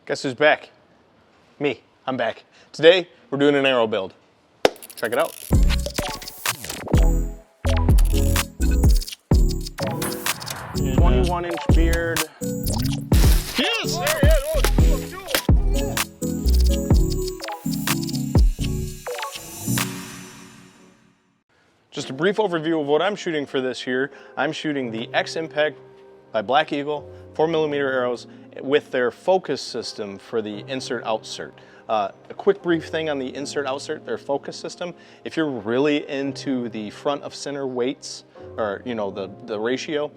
Guess who's back? Me, I'm back. Today, we're doing an arrow build. Check it out. And, 21-inch beard. Yes! There, yeah, Just a brief overview of what I'm shooting for this year. I'm shooting the X Impact by Black Eagle 4mm arrows with their focus system for the insert-outsert. A quick brief thing on the insert-outsert, their focus system. If you're really into the front of center weights, or you know, the ratio,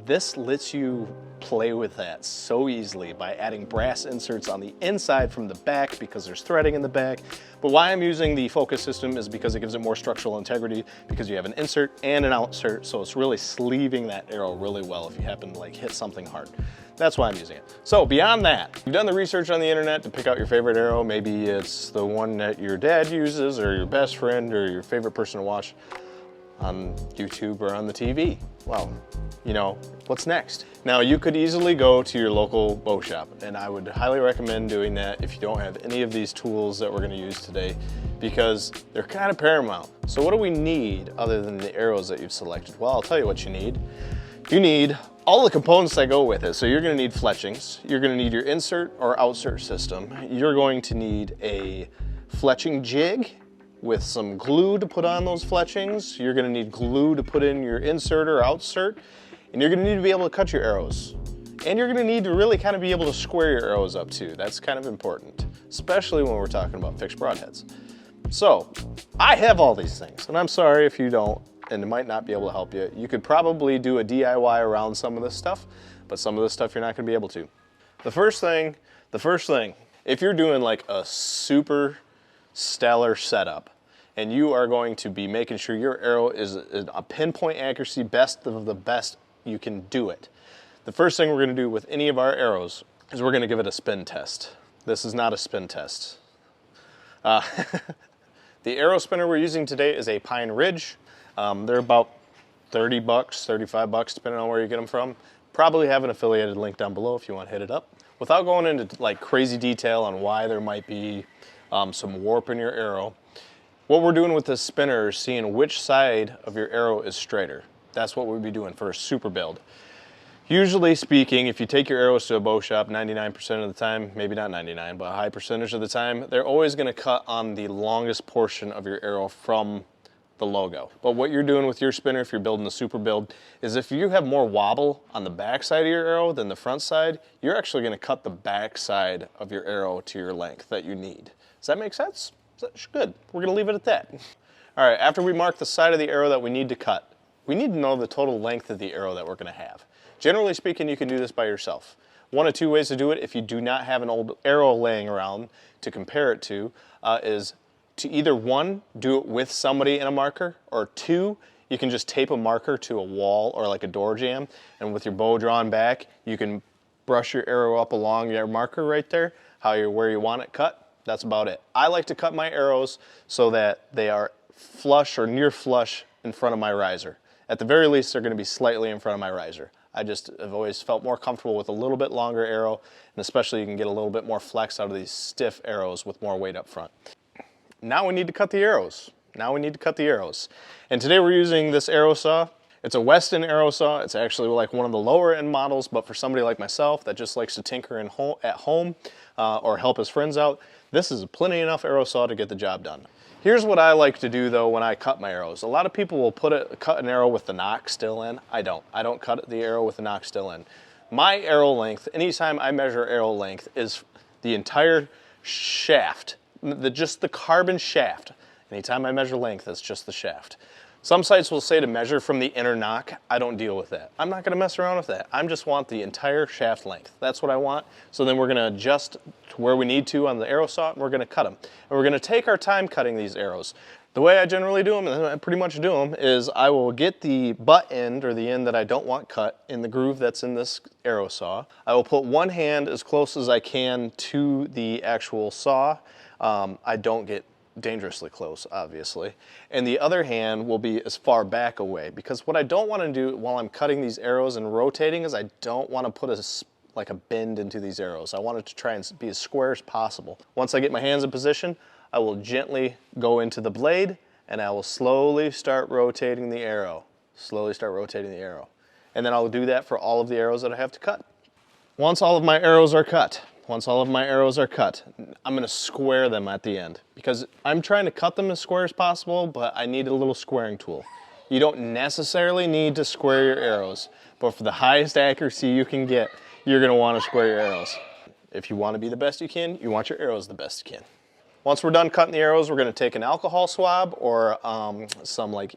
this lets you play with that so easily by adding brass inserts on the inside from the back because there's threading in the back. But why I'm using the focus system is because it gives it more structural integrity, because you have an insert and an outsert, so it's really sleeving that arrow really well if you happen to like hit something hard. That's why I'm using it. So beyond that, you've done the research on the internet to pick out your favorite arrow. Maybe it's the one that your dad uses or your best friend or your favorite person to watch on YouTube or on the TV. Well, you know, what's next? Now you could easily go to your local bow shop, and I would highly recommend doing that if you don't have any of these tools that we're gonna use today, because they're kind of paramount. So what do we need other than the arrows that you've selected? Well, I'll tell you what you need. You need all the components that go with it. So you're gonna need fletchings, you're gonna need your insert or outsert system, you're going to need a fletching jig with some glue to put on those fletchings, you're gonna need glue to put in your insert or outsert, and you're gonna need to be able to cut your arrows. And you're gonna need to really kind of be able to square your arrows up too. That's kind of important, especially when we're talking about fixed broadheads. So, I have all these things, and I'm sorry if you don't, and it might not be able to help you. You could probably do a DIY around some of this stuff, but some of this stuff you're not gonna be able to. The first thing, if you're doing like a super stellar setup, and you are going to be making sure your arrow is a pinpoint accuracy, best of the best you can do it. The first thing we're gonna do with any of our arrows is we're gonna give it a spin test. This is not a spin test. The arrow spinner we're using today is a Pine Ridge. They're about 30 bucks, 35 bucks, depending on where you get them from. Probably have an affiliated link down below if you want to hit it up. Without going into like crazy detail on why there might be some warp in your arrow, what we're doing with this spinner is seeing which side of your arrow is straighter. That's what we'd be doing for a super build. Usually speaking, if you take your arrows to a bow shop, 99% of the time, maybe not 99, but a high percentage of the time, they're always gonna cut on the longest portion of your arrow from the logo. But what you're doing with your spinner, if you're building a super build, is if you have more wobble on the back side of your arrow than the front side, you're actually gonna cut the back side of your arrow to your length that you need. Does that make sense? Good, we're gonna leave it at that. All right, after we mark the side of the arrow that we need to cut, we need to know the total length of the arrow that we're gonna have. Generally speaking, you can do this by yourself. One of two ways to do it if you do not have an old arrow laying around to compare it to is to either one, do it with somebody in a marker, or two, you can just tape a marker to a wall or like a door jamb, and with your bow drawn back, you can brush your arrow up along your marker right there, where you want it cut. That's about it. I like to cut my arrows so that they are flush or near flush in front of my riser. At the very least, they're gonna be slightly in front of my riser. I just have always felt more comfortable with a little bit longer arrow, and especially you can get a little bit more flex out of these stiff arrows with more weight up front. Now we need to cut the arrows. And today we're using this arrow saw. It's a Weston arrow saw. It's actually like one of the lower end models, but for somebody like myself that just likes to tinker at home or help his friends out, this is a plenty enough arrow saw to get the job done. Here's what I like to do though when I cut my arrows. A lot of people will cut an arrow with the nock still in. I don't cut the arrow with the nock still in. My arrow length, anytime I measure arrow length, is the entire shaft, just the carbon shaft. Anytime I measure length, it's just the shaft. Some sites will say to measure from the inner nock. I don't deal with that. I'm not gonna mess around with that. I just want the entire shaft length. That's what I want. So then we're gonna adjust to where we need to on the arrow saw, and we're gonna cut them. And we're gonna take our time cutting these arrows. The way I generally do them, and I pretty much do them, is I will get the butt end, or the end that I don't want cut, in the groove that's in this arrow saw. I will put one hand as close as I can to the actual saw. I don't get dangerously close, obviously. And the other hand will be as far back away, because what I don't want to do while I'm cutting these arrows and rotating is I don't want to put a like a bend into these arrows. I want it to try and be as square as possible. Once I get my hands in position, I will gently go into the blade and I will slowly start rotating the arrow. Slowly start rotating the arrow. And then I'll do that for all of the arrows that I have to cut. Once all of my arrows are cut, I'm gonna square them at the end because I'm trying to cut them as square as possible, but I need a little squaring tool. You don't necessarily need to square your arrows, but for the highest accuracy you can get, you're gonna wanna square your arrows. If you wanna be the best you can, you want your arrows the best you can. Once we're done cutting the arrows, we're gonna take an alcohol swab or some like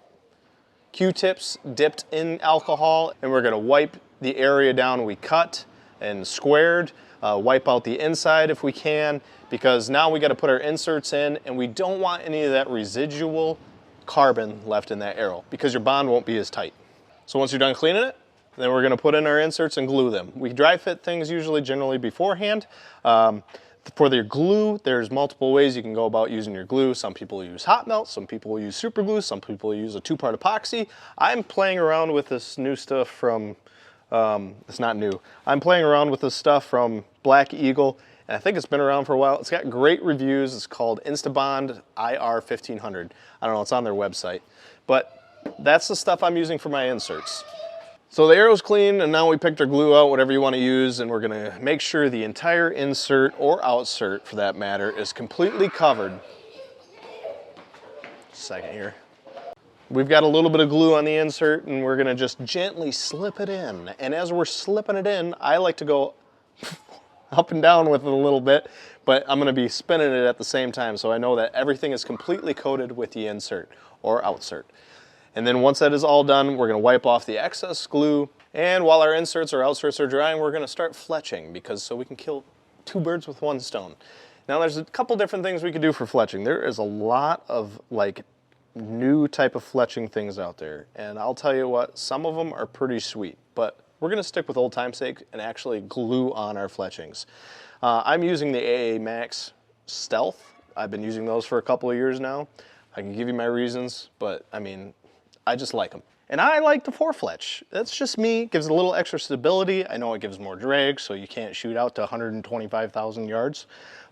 Q-tips dipped in alcohol, and we're gonna wipe the area down we cut and squared, wipe out the inside if we can, because now we gotta put our inserts in and we don't want any of that residual carbon left in that arrow because your bond won't be as tight. So once you're done cleaning it, then we're gonna put in our inserts and glue them. We dry fit things generally beforehand. For their glue, there's multiple ways you can go about using your glue. Some people use hot melt, some people use super glue, some people use a 2-part epoxy. I'm playing around with this new stuff from, it's not new. I'm playing around with this stuff from Black Eagle, and I think it's been around for a while. It's got great reviews. It's called Instabond IR 1500. I don't know, it's on their website. But that's the stuff I'm using for my inserts. So the arrow's clean, and now we picked our glue out, whatever you want to use, and we're gonna make sure the entire insert, or outsert for that matter, is completely covered. Second here. We've got a little bit of glue on the insert, and we're gonna just gently slip it in. And as we're slipping it in, I like to go up and down with it a little bit, but I'm gonna be spinning it at the same time, so I know that everything is completely coated with the insert, or outsert. And then once that is all done, we're gonna wipe off the excess glue. And while our inserts or outserts are drying, we're gonna start fletching so we can kill 2 birds with 1 stone. Now there's a couple different things we could do for fletching. There is a lot of like new type of fletching things out there. And I'll tell you what, some of them are pretty sweet, but we're gonna stick with old time's sake and actually glue on our fletchings. I'm using the AA Max Stealth. I've been using those for a couple of years now. I can give you my reasons, but I mean, I just like them. And I like the 4-fletch. That's just me. It gives a little extra stability. I know it gives more drag, so you can't shoot out to 125,000 yards,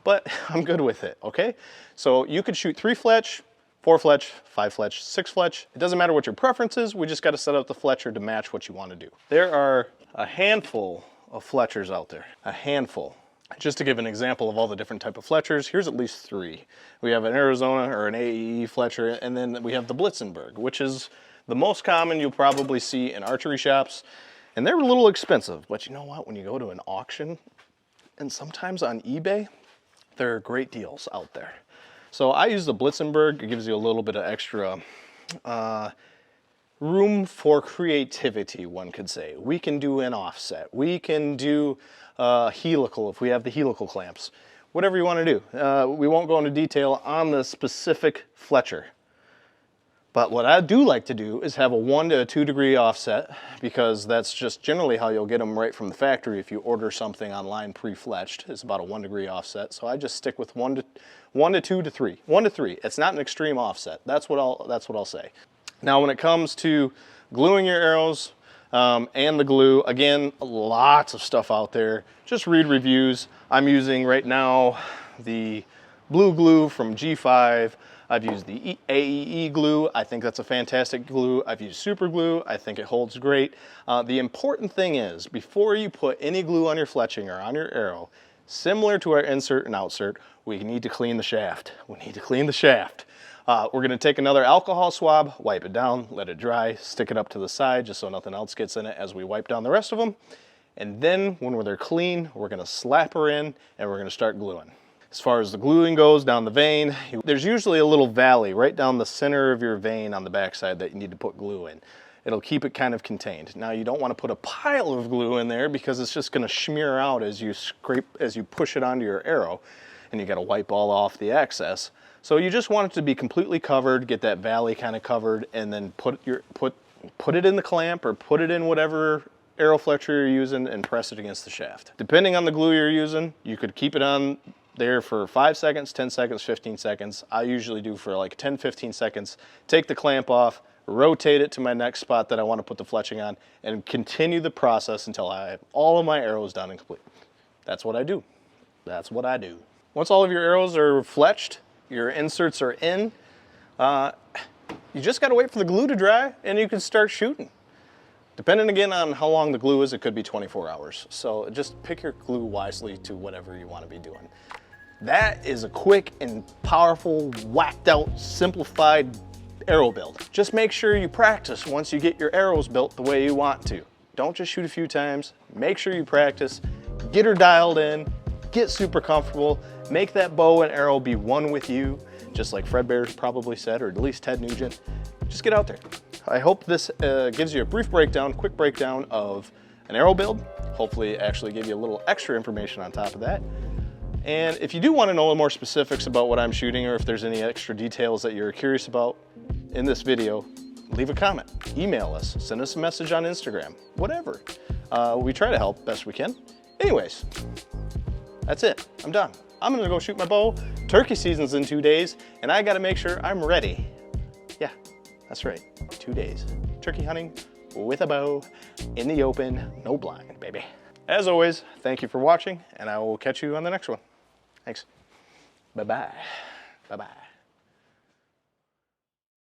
but I'm good with it, okay? So you could shoot 3-fletch, 4-fletch, 5-fletch, 6-fletch. It doesn't matter what your preference is. We just got to set up the fletcher to match what you want to do. There are a handful of fletchers out there, a handful. Just to give an example of all the different type of fletchers, here's at least 3. We have an Arizona or an AEE fletcher, and then we have the Blitzenberg, which is the most common you'll probably see in archery shops. And they're a little expensive, but you know what? When you go to an auction, and sometimes on eBay, there are great deals out there. So I use the Blitzenberg. It gives you a little bit of extra room for creativity, one could say. We can do an offset. We can do helical if we have the helical clamps. Whatever you want to do. We won't go into detail on the specific fletcher. But what I do like to do is have a 1 to 2 degree offset, because that's just generally how you'll get them right from the factory if you order something online pre-fletched. It's about a 1 degree offset. So I just stick with 1 to 2 to 3. 1 to 3. It's not an extreme offset. That's what I'll say. Now when it comes to gluing your arrows and the glue, again, lots of stuff out there. Just read reviews. I'm using right now the blue glue from G5. I've used the AEE glue. I think that's a fantastic glue. I've used super glue. I think it holds great. The important thing is, before you put any glue on your fletching or on your arrow, similar to our insert and outsert, we need to clean the shaft. We need to clean the shaft. We're gonna take another alcohol swab, wipe it down, let it dry, stick it up to the side just so nothing else gets in it as we wipe down the rest of them. And then when they're clean, we're gonna slap her in and we're gonna start gluing. As far as the gluing goes down the vein, there's usually a little valley right down the center of your vein on the backside that you need to put glue in. It'll keep it kind of contained. Now you don't want to put a pile of glue in there because it's just going to smear out as you push it onto your arrow, and you got to wipe all off the excess. So you just want it to be completely covered, get that valley kind of covered, and then put it in the clamp or put it in whatever arrow fletcher you're using and press it against the shaft. Depending on the glue you're using, you could keep it on there for 5 seconds, 10 seconds, 15 seconds. I usually do for like 10, 15 seconds. Take the clamp off, rotate it to my next spot that I want to put the fletching on, and continue the process until I have all of my arrows done and complete. That's what I do. That's what I do. Once all of your arrows are fletched, your inserts are in, you just got to wait for the glue to dry and you can start shooting. Depending again on how long the glue is, it could be 24 hours. So just pick your glue wisely to whatever you want to be doing. That is a quick and powerful, whacked out, simplified arrow build. Just make sure you practice once you get your arrows built the way you want to. Don't just shoot a few times. Make sure you practice, get her dialed in, get super comfortable, make that bow and arrow be one with you, just like Fred Bear probably said, or at least Ted Nugent. Just get out there. I hope this gives you a brief breakdown, quick breakdown of an arrow build. Hopefully actually give you a little extra information on top of that. And if you do want to know more specifics about what I'm shooting, or if there's any extra details that you're curious about in this video, leave a comment, email us, send us a message on Instagram, whatever. We try to help best we can. Anyways, that's it. I'm done. I'm gonna go shoot my bow. Turkey season's in 2 days, and I gotta make sure I'm ready. Yeah, that's right, 2 days. Turkey hunting with a bow, in the open, no blind, baby. As always, thank you for watching, and I will catch you on the next one. Thanks. Bye-bye. Bye-bye.